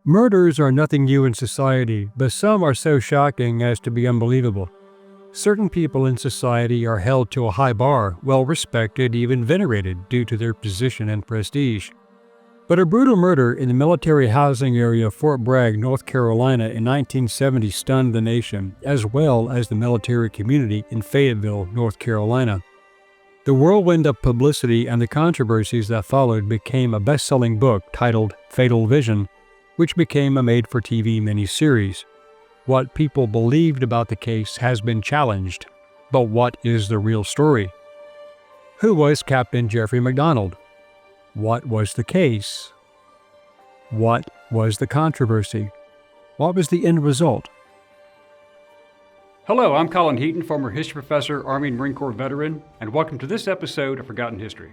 Murders are nothing new in society, but some are so shocking as to be unbelievable. Certain people in society are held to a high bar, well respected, even venerated, due to their position and prestige. But a brutal murder in the military housing area of Fort Bragg, North Carolina in 1970 stunned the nation, as well as the military community in Fayetteville, North Carolina. The whirlwind of publicity and the controversies that followed became a best-selling book titled Fatal Vision, which became a made-for-TV miniseries. What people believed about the case has been challenged, but what is the real story? Who was Captain Jeffrey MacDonald? What was the case? What was the controversy? What was the end result? Hello, I'm Colin Heaton, former history professor, Army and Marine Corps veteran, and welcome to this episode of Forgotten History.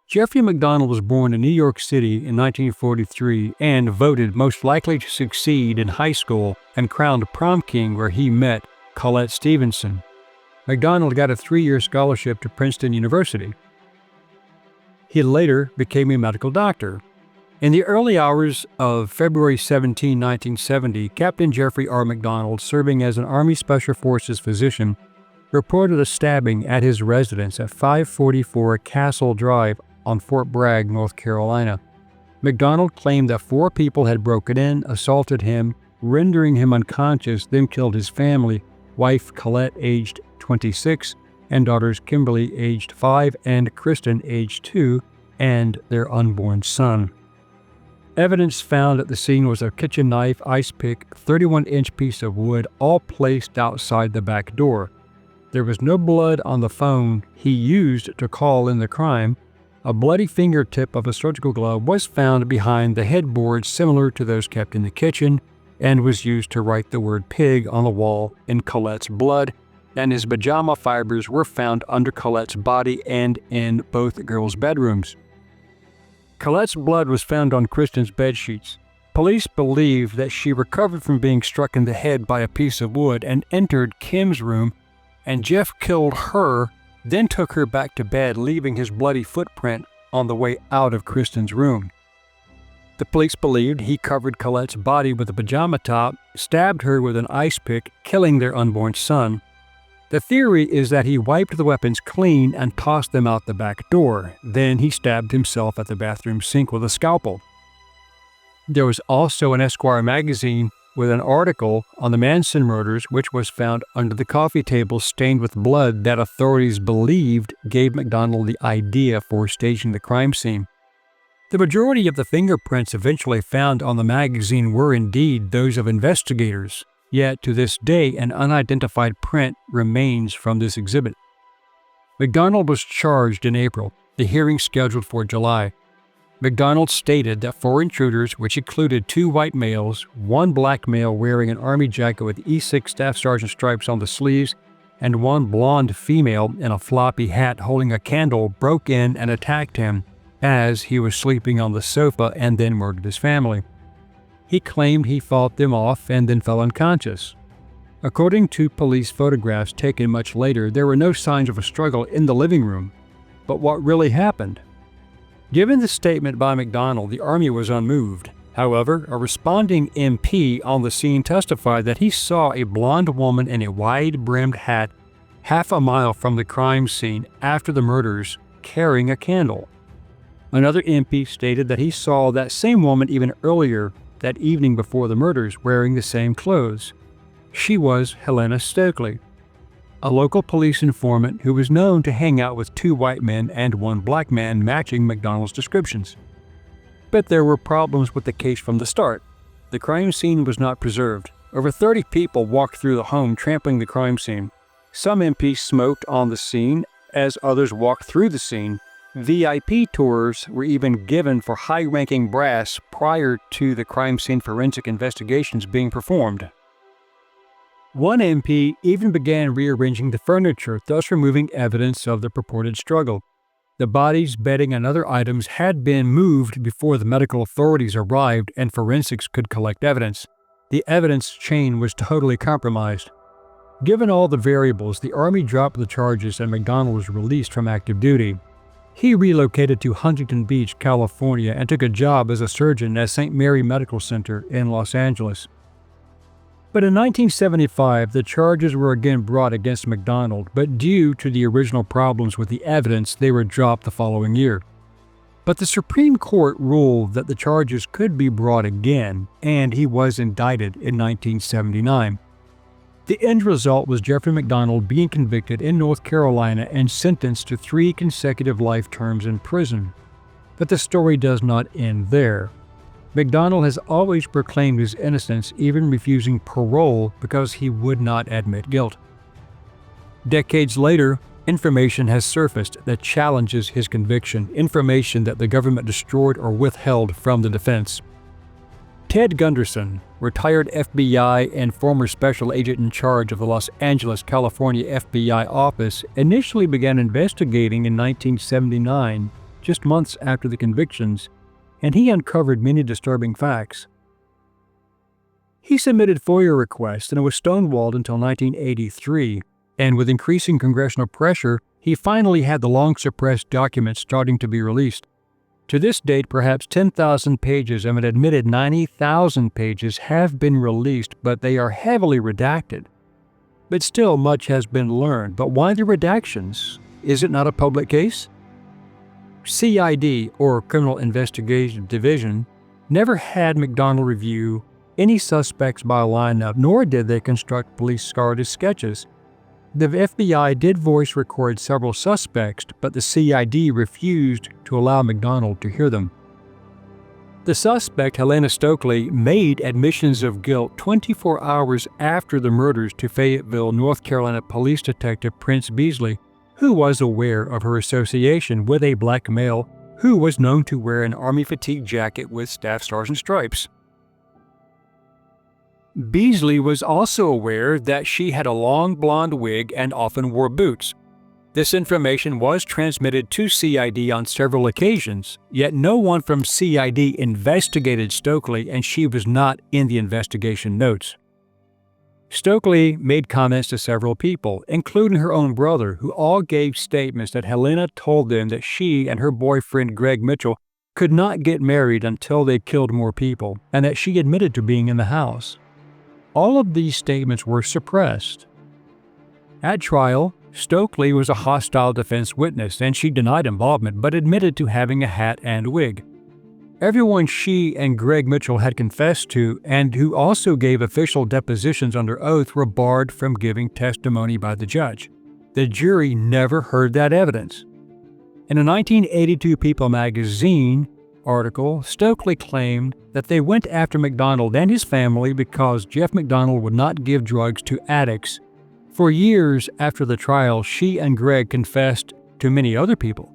Jeffrey MacDonald was born in New York City in 1943 and voted most likely to succeed in high school and crowned prom king where he met Colette Stevenson. MacDonald got a 3-year scholarship to Princeton University. He later became a medical doctor. In the early hours of February 17, 1970, Captain Jeffrey R. MacDonald, serving as an Army Special Forces physician, reported a stabbing at his residence at 544 Castle Drive on Fort Bragg, North Carolina. MacDonald claimed that 4 people had broken in, assaulted him, rendering him unconscious, then killed his family, wife Colette, aged 26, and daughters Kimberly, aged 5, and Kristen, aged 2, and their unborn son. Evidence found at the scene was a kitchen knife, ice pick, 31-inch piece of wood, all placed outside the back door. There was no blood on the phone he used to call in the crime. A bloody fingertip of a surgical glove was found behind the headboard similar to those kept in the kitchen and was used to write the word pig on the wall in Colette's blood, and his pajama fibers were found under Colette's body and in both girls' bedrooms. Colette's blood was found on Kristen's bedsheets. Police believe that she recovered from being struck in the head by a piece of wood and entered Kim's room, and Jeff killed her, then took her back to bed, leaving his bloody footprint on the way out of Kristen's room. The police believed he covered Colette's body with a pajama top, stabbed her with an ice pick, killing their unborn son. The theory is that he wiped the weapons clean and tossed them out the back door. Then he stabbed himself at the bathroom sink with a scalpel. There was also an Esquire magazine with an article on the Manson murders, which was found under the coffee table stained with blood that authorities believed gave MacDonald the idea for staging the crime scene. The majority of the fingerprints eventually found on the magazine were indeed those of investigators, yet to this day an unidentified print remains from this exhibit. MacDonald was charged in April, the hearing scheduled for July. MacDonald stated that 4 intruders, which included 2 white males, 1 black male wearing an army jacket with E6 Staff Sergeant stripes on the sleeves, and 1 blonde female in a floppy hat holding a candle, broke in and attacked him as he was sleeping on the sofa and then murdered his family. He claimed he fought them off and then fell unconscious. According to police photographs taken much later, there were no signs of a struggle in the living room. But what really happened? Given the statement by MacDonald, the Army was unmoved. However, a responding MP on the scene testified that he saw a blonde woman in a wide-brimmed hat half a mile from the crime scene after the murders, carrying a candle. Another MP stated that he saw that same woman even earlier that evening before the murders, wearing the same clothes. She was Helena Stokely, a local police informant who was known to hang out with 2 white men and 1 black man matching MacDonald's descriptions. But there were problems with the case from the start. The crime scene was not preserved. Over 30 people walked through the home, trampling the crime scene. Some MPs smoked on the scene as others walked through the scene. VIP tours were even given for high-ranking brass prior to the crime scene forensic investigations being performed. One MP even began rearranging the furniture, thus removing evidence of the purported struggle. The bodies, bedding, and other items had been moved before the medical authorities arrived and forensics could collect evidence. The evidence chain was totally compromised. Given all the variables, the Army dropped the charges and MacDonald was released from active duty. He relocated to Huntington Beach, California, and took a job as a surgeon at St. Mary Medical Center in Los Angeles. But in 1975, the charges were again brought against MacDonald, but due to the original problems with the evidence, they were dropped the following year. But the Supreme Court ruled that the charges could be brought again, and he was indicted in 1979. The end result was Jeffrey MacDonald being convicted in North Carolina and sentenced to 3 consecutive life terms in prison. But the story does not end there. MacDonald has always proclaimed his innocence, even refusing parole because he would not admit guilt. Decades later, information has surfaced that challenges his conviction, information that the government destroyed or withheld from the defense. Ted Gunderson, retired FBI and former special agent in charge of the Los Angeles, California FBI office, initially began investigating in 1979, just months after the convictions, and he uncovered many disturbing facts. He submitted FOIA requests and it was stonewalled until 1983, and with increasing congressional pressure, he finally had the long-suppressed documents starting to be released. To this date, perhaps 10,000 pages of an admitted 90,000 pages have been released, but they are heavily redacted. But still, much has been learned. But why the redactions? Is it not a public case? CID, or Criminal Investigation Division, never had MacDonald review any suspects by lineup, nor did they construct police SCARDA sketches. The FBI did voice record several suspects, but the CID refused to allow MacDonald to hear them. The suspect, Helena Stokely, made admissions of guilt 24 hours after the murders to Fayetteville, North Carolina Police Detective Prince Beasley, who was aware of her association with a black male who was known to wear an Army fatigue jacket with Staff Stars and Stripes. Beasley was also aware that she had a long blonde wig and often wore boots. This information was transmitted to CID on several occasions, yet no one from CID investigated Stokely and she was not in the investigation notes. Stokely made comments to several people, including her own brother, who all gave statements that Helena told them that she and her boyfriend Greg Mitchell could not get married until they killed more people, and that she admitted to being in the house. All of these statements were suppressed. At trial, Stokely was a hostile defense witness and she denied involvement but admitted to having a hat and wig. Everyone she and Greg Mitchell had confessed to and who also gave official depositions under oath were barred from giving testimony by the judge. The jury never heard that evidence. In a 1982 People magazine article, Stokely claimed that they went after MacDonald and his family because Jeff MacDonald would not give drugs to addicts. For years after the trial, she and Greg confessed to many other people.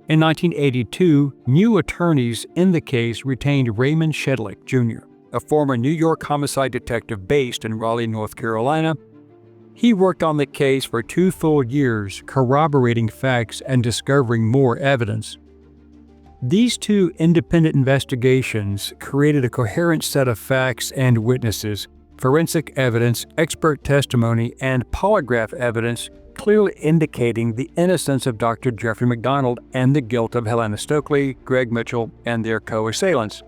In 1982, new attorneys in the case retained Raymond Shedlick, Jr., a former New York homicide detective based in Raleigh, North Carolina. He worked on the case for 2 full years, corroborating facts and discovering more evidence. These 2 independent investigations created a coherent set of facts and witnesses, forensic evidence, expert testimony, and polygraph evidence clearly indicating the innocence of Dr. Jeffrey MacDonald and the guilt of Helena Stokely, Greg Mitchell, and their co-assailants.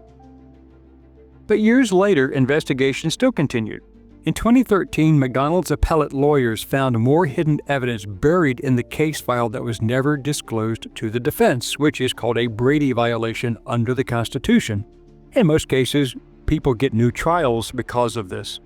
But years later, investigations still continued. In 2013, MacDonald's appellate lawyers found more hidden evidence buried in the case file that was never disclosed to the defense, which is called a Brady violation under the Constitution. In most cases, people get new trials because of this.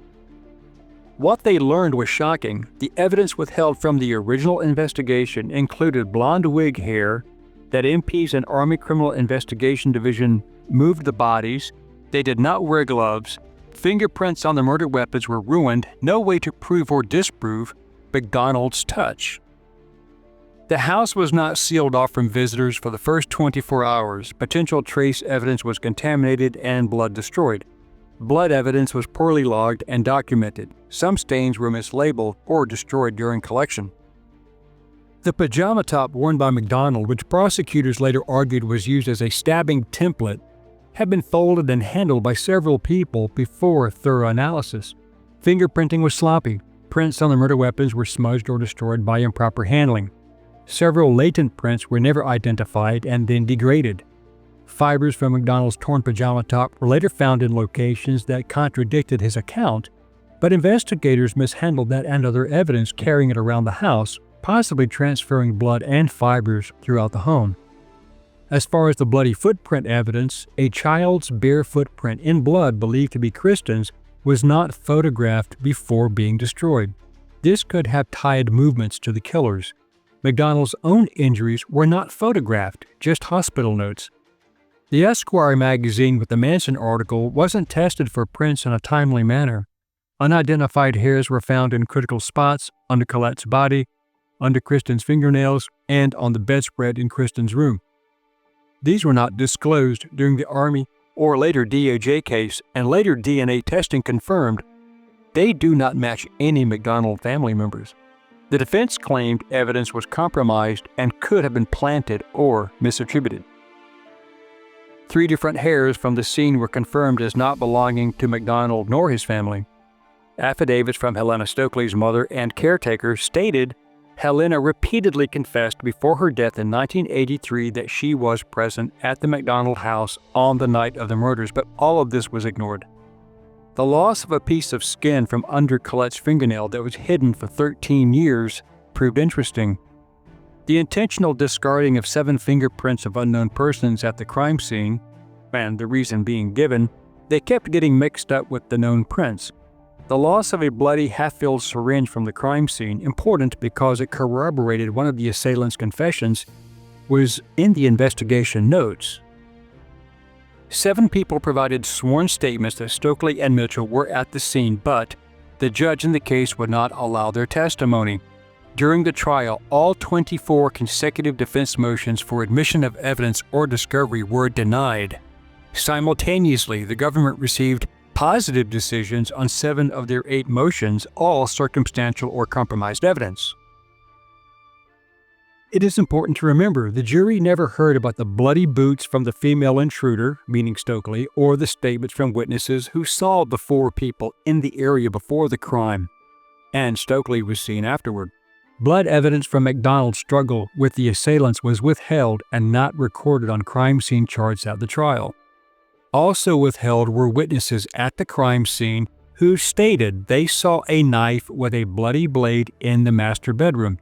What they learned was shocking. The evidence withheld from the original investigation included blonde wig hair, that MPs and Army Criminal Investigation Division moved the bodies, they did not wear gloves, fingerprints on the murder weapons were ruined, no way to prove or disprove MacDonald's touch. The house was not sealed off from visitors for the first 24 hours. Potential trace evidence was contaminated and blood destroyed. Blood evidence was poorly logged and documented. Some stains were mislabeled or destroyed during collection. The pajama top worn by MacDonald, which prosecutors later argued was used as a stabbing template, had been folded and handled by several people before thorough analysis. Fingerprinting was sloppy. Prints on the murder weapons were smudged or destroyed by improper handling. Several latent prints were never identified and then degraded. Fibers from MacDonald's torn pajama top were later found in locations that contradicted his account, but investigators mishandled that and other evidence carrying it around the house, possibly transferring blood and fibers throughout the home. As far as the bloody footprint evidence, a child's bare footprint in blood believed to be Kristen's was not photographed before being destroyed. This could have tied movements to the killers. MacDonald's own injuries were not photographed, just hospital notes. The Esquire magazine with the Manson article wasn't tested for prints in a timely manner. Unidentified hairs were found in critical spots under Colette's body, under Kristen's fingernails, and on the bedspread in Kristen's room. These were not disclosed during the Army or later DOJ case, and later DNA testing confirmed they do not match any MacDonald family members. The defense claimed evidence was compromised and could have been planted or misattributed. 3 different hairs from the scene were confirmed as not belonging to MacDonald nor his family. Affidavits from Helena Stokely's mother and caretaker stated Helena repeatedly confessed before her death in 1983 that she was present at the MacDonald house on the night of the murders, but all of this was ignored. The loss of a piece of skin from under Colette's fingernail that was hidden for 13 years proved interesting. The intentional discarding of 7 fingerprints of unknown persons at the crime scene, and the reason being given, they kept getting mixed up with the known prints. The loss of a bloody half-filled syringe from the crime scene, important because it corroborated one of the assailant's confessions, was in the investigation notes. 7 people provided sworn statements that Stokely and Mitchell were at the scene, but the judge in the case would not allow their testimony. During the trial, all 24 consecutive defense motions for admission of evidence or discovery were denied. Simultaneously, the government received positive decisions on 7 of their 8 motions, all circumstantial or compromised evidence. It is important to remember the jury never heard about the bloody boots from the female intruder, meaning Stokely, or the statements from witnesses who saw the 4 people in the area before the crime, and Stokely was seen afterward. Blood evidence from MacDonald's struggle with the assailants was withheld and not recorded on crime scene charts at the trial. Also withheld were witnesses at the crime scene who stated they saw a knife with a bloody blade in the master bedroom.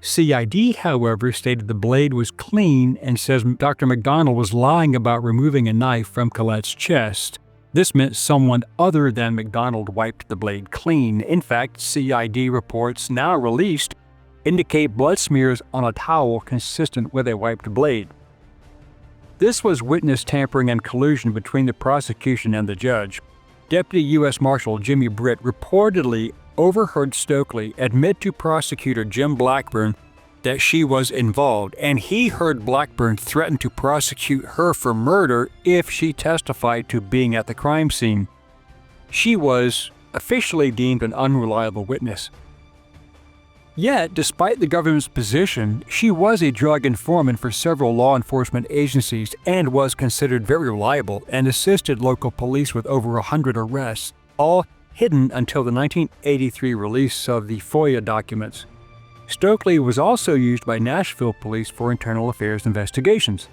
CID, however, stated the blade was clean and says Dr. MacDonald was lying about removing a knife from Colette's chest. This meant someone other than MacDonald wiped the blade clean. In fact, CID reports now released indicate blood smears on a towel consistent with a wiped blade. This was witness tampering and collusion between the prosecution and the judge. Deputy U.S. Marshal Jimmy Britt reportedly overheard Stokely admit to prosecutor Jim Blackburn that she was involved, and he heard Blackburn threaten to prosecute her for murder if she testified to being at the crime scene. She was officially deemed an unreliable witness. Yet, despite the government's position, she was a drug informant for several law enforcement agencies and was considered very reliable and assisted local police with over 100 arrests, all hidden until the 1983 release of the FOIA documents. Stokely was also used by Nashville police for internal affairs investigations.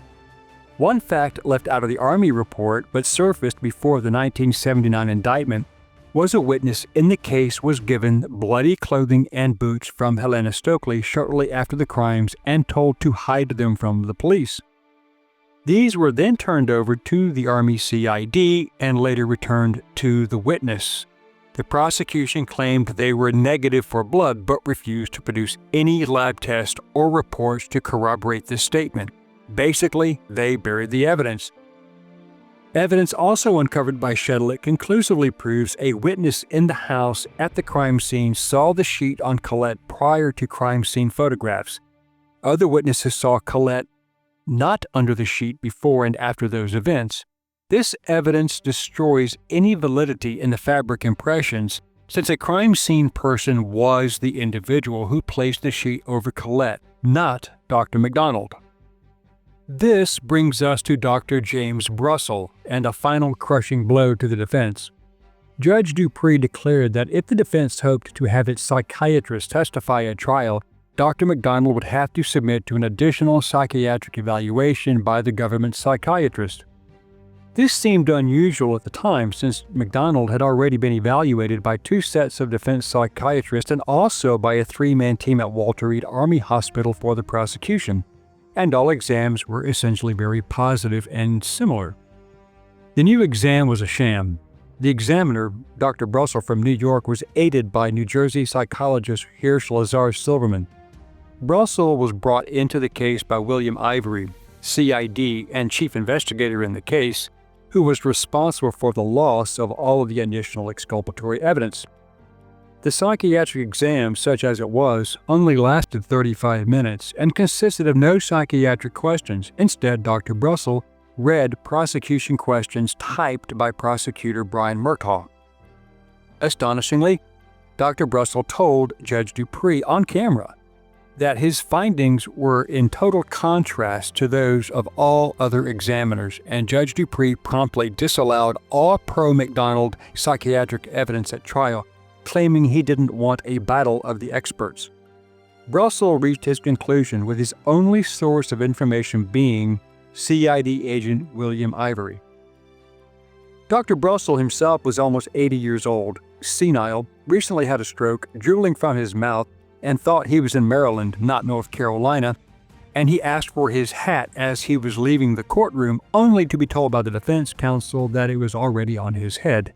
One fact left out of the Army report but surfaced before the 1979 indictment was a witness in the case was given bloody clothing and boots from Helena Stokely shortly after the crimes and told to hide them from the police. These were then turned over to the Army CID and later returned to the witness. The prosecution claimed they were negative for blood but refused to produce any lab tests or reports to corroborate this statement. Basically, they buried the evidence. Evidence also uncovered by Shedlick conclusively proves a witness in the house at the crime scene saw the sheet on Colette prior to crime scene photographs. Other witnesses saw Colette not under the sheet before and after those events. This evidence destroys any validity in the fabric impressions, since a crime scene person was the individual who placed the sheet over Colette, not Dr. MacDonald. This brings us to Dr. James Brussel and a final crushing blow to the defense. Judge Dupree declared that if the defense hoped to have its psychiatrist testify at trial, Dr. MacDonald would have to submit to an additional psychiatric evaluation by the government psychiatrist. This seemed unusual at the time, since MacDonald had already been evaluated by 2 sets of defense psychiatrists and also by a 3-man team at Walter Reed Army Hospital for the prosecution, and all exams were essentially very positive and similar. The new exam was a sham. The examiner, Dr. Brussel from New York, was aided by New Jersey psychologist Hirsch Lazar Silverman. Brussel was brought into the case by William Ivory, CID and chief investigator in the case, who was responsible for the loss of all of the initial exculpatory evidence. The psychiatric exam, such as it was, only lasted 35 minutes and consisted of no psychiatric questions. Instead, Dr. Brussel read prosecution questions typed by prosecutor Brian Murtaugh. Astonishingly, Dr. Brussel told Judge Dupree on camera that his findings were in total contrast to those of all other examiners, and Judge Dupree promptly disallowed all pro-MacDonald psychiatric evidence at trial, claiming he didn't want a battle of the experts. Brussel reached his conclusion with his only source of information being CID agent William Ivory. Dr. Brussel himself was almost 80 years old, senile, recently had a stroke, drooling from his mouth, and thought he was in Maryland, not North Carolina, and he asked for his hat as he was leaving the courtroom, only to be told by the defense counsel that it was already on his head.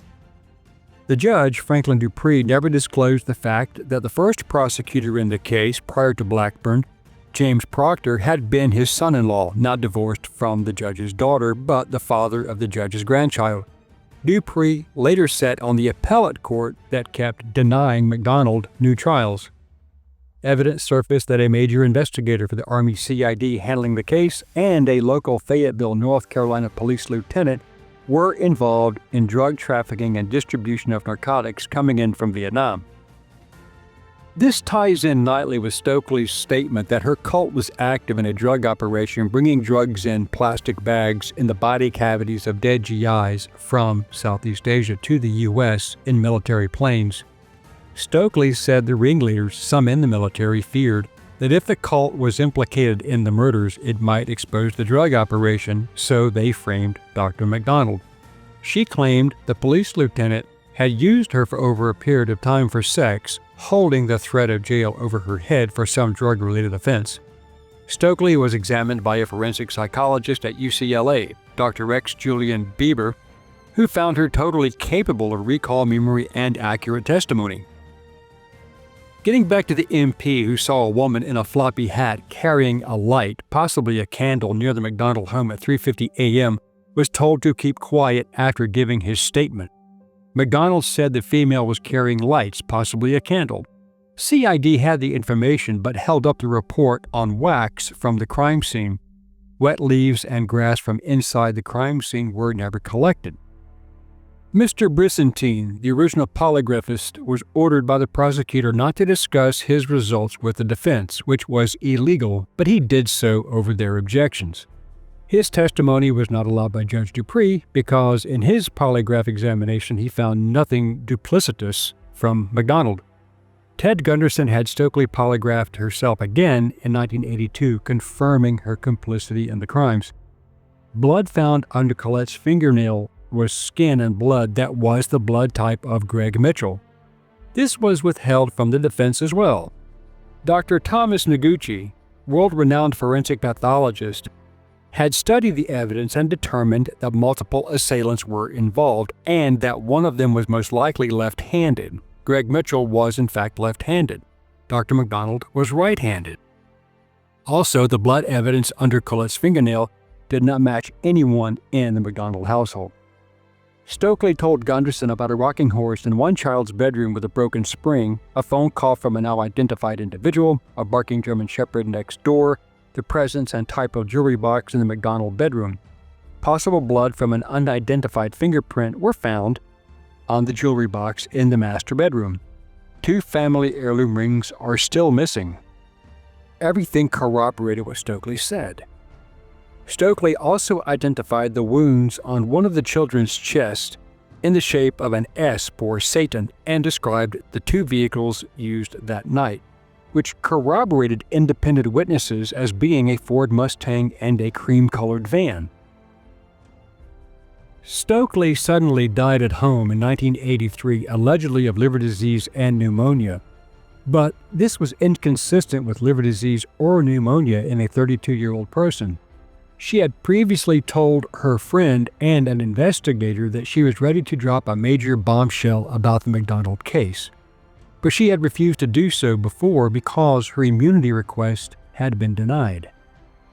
The judge, Franklin Dupree, never disclosed the fact that the first prosecutor in the case prior to Blackburn, James Proctor, had been his son-in-law, not divorced from the judge's daughter, but the father of the judge's grandchild. Dupree later sat on the appellate court that kept denying MacDonald new trials. Evidence surfaced that a major investigator for the Army CID handling the case and a local Fayetteville, North Carolina police lieutenant were involved in drug trafficking and distribution of narcotics coming in from Vietnam. This ties in tightly with Stokely's statement that her cult was active in a drug operation bringing drugs in plastic bags in the body cavities of dead GIs from Southeast Asia to the U.S. in military planes. Stokely said the ringleaders, some in the military, feared that if the cult was implicated in the murders, it might expose the drug operation, so they framed Dr. MacDonald. She claimed the police lieutenant had used her for over a period of time for sex, holding the threat of jail over her head for some drug-related offense. Stokely was examined by a forensic psychologist at UCLA, Dr. X. Julian Bieber, who found her totally capable of recall, memory, and accurate testimony. Getting back to the MP who saw a woman in a floppy hat carrying a light, possibly a candle, near the MacDonald home at 3:50 a.m., was told to keep quiet after giving his statement. MacDonald said the female was carrying lights, possibly a candle. CID had the information but held up the report on wax from the crime scene. Wet leaves and grass from inside the crime scene were never collected. Mr. Brisentine, the original polygraphist, was ordered by the prosecutor not to discuss his results with the defense, which was illegal, but he did so over their objections. His testimony was not allowed by Judge Dupree because in his polygraph examination he found nothing duplicitous from MacDonald. Ted Gunderson had Stokely polygraphed herself again in 1982, confirming her complicity in the crimes. Blood found under Colette's fingernail was skin and blood that was the blood type of Greg Mitchell. This was withheld from the defense as well. Dr. Thomas Noguchi, world-renowned forensic pathologist, had studied the evidence and determined that multiple assailants were involved and that one of them was most likely left-handed. Greg Mitchell was in fact left-handed. Dr. MacDonald was right-handed. Also, the blood evidence under Colette's fingernail did not match anyone in the MacDonald household. Stokely told Gunderson about a rocking horse in one child's bedroom with a broken spring, a phone call from a now identified individual, a barking German Shepherd next door, the presence and type of jewelry box in the MacDonald bedroom. possible blood from an unidentified fingerprint were found on the jewelry box in the master bedroom. 2 family heirloom rings are still missing. Everything corroborated what Stokely said. Stokely also identified the wounds on one of the children's chests in the shape of an S for Satan and described the 2 vehicles used that night, which corroborated independent witnesses as being a Ford Mustang and a cream-colored van. Stokely suddenly died at home in 1983, allegedly of liver disease and pneumonia. But this was inconsistent with liver disease or pneumonia in a 32-year-old person. She had previously told her friend and an investigator that she was ready to drop a major bombshell about the MacDonald case, but she had refused to do so before because her immunity request had been denied.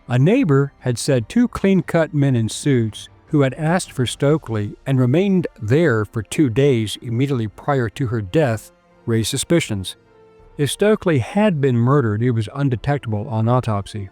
A neighbor had said 2 clean-cut men in suits who had asked for Stokely and remained there for 2 days immediately prior to her death raised suspicions. If Stokely had been murdered, it was undetectable on autopsy.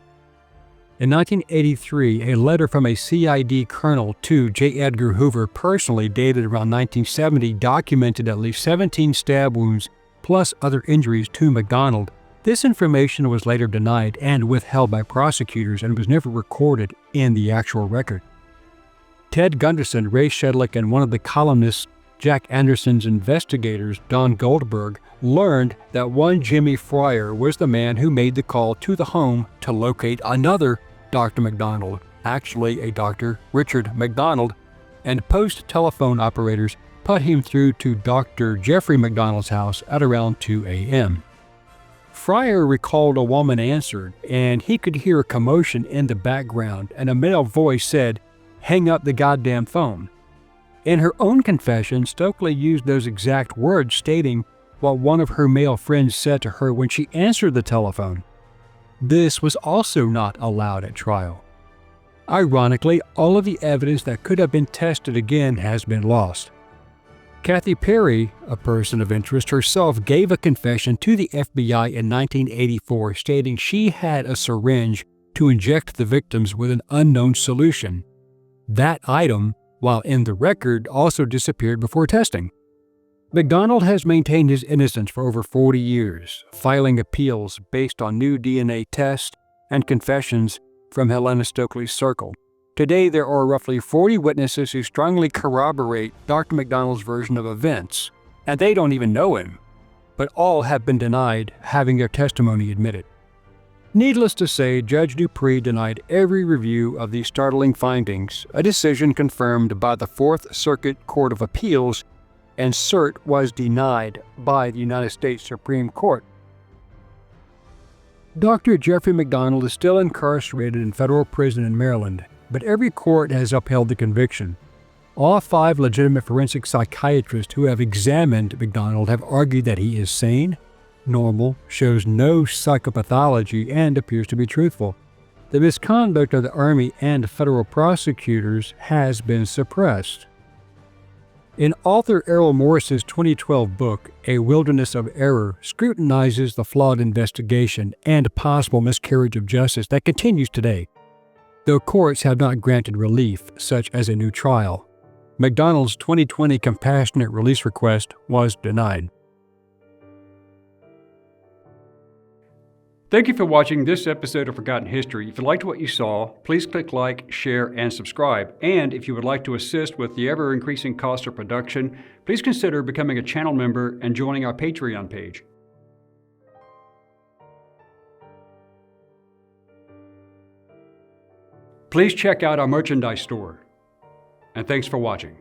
In 1983, a letter from a CID colonel to J. Edgar Hoover personally dated around 1970 documented at least 17 stab wounds plus other injuries to MacDonald. This information was later denied and withheld by prosecutors and was never recorded in the actual record. Ted Gunderson, Ray Shedlick, and one of the columnists Jack Anderson's investigators, Don Goldberg, learned that one Jimmy Fryer was the man who made the call to the home to locate another Dr. MacDonald, actually a Dr. Richard MacDonald, and post-telephone operators put him through to Dr. Jeffrey MacDonald's house at around 2 a.m. Fryer recalled a woman answered, and he could hear a commotion in the background, and a male voice said, "Hang up the goddamn phone." In her own confession, Stokely used those exact words, stating what one of her male friends said to her when she answered the telephone. This was also not allowed at trial. Ironically, all of the evidence that could have been tested again has been lost. Kathy Perry, a person of interest herself, gave a confession to the FBI in 1984, stating she had a syringe to inject the victims with an unknown solution. That item, while in the record, also disappeared before testing. MacDonald has maintained his innocence for over 40 years, filing appeals based on new DNA tests and confessions from Helena Stokely's circle. Today, there are roughly 40 witnesses who strongly corroborate Dr. MacDonald's version of events, and they don't even know him, but all have been denied having their testimony admitted. Needless to say, Judge Dupree denied every review of these startling findings, a decision confirmed by the Fourth Circuit Court of Appeals, and cert was denied by the United States Supreme Court. Dr. Jeffrey MacDonald is still incarcerated in federal prison in Maryland, but every court has upheld the conviction. All 5 legitimate forensic psychiatrists who have examined MacDonald have argued that he is sane, normal, shows no psychopathology, and appears to be truthful. The misconduct of the Army and federal prosecutors has been suppressed. In author Errol Morris's 2012 book, A Wilderness of Error, scrutinizes the flawed investigation and possible miscarriage of justice that continues today, though courts have not granted relief, such as a new trial. MacDonald's 2020 compassionate release request was denied. Thank you for watching this episode of Forgotten History. If you liked what you saw, please click like, share, and subscribe. And if you would like to assist with the ever-increasing cost of production, please consider becoming a channel member and joining our Patreon page. Please check out our merchandise store. And thanks for watching.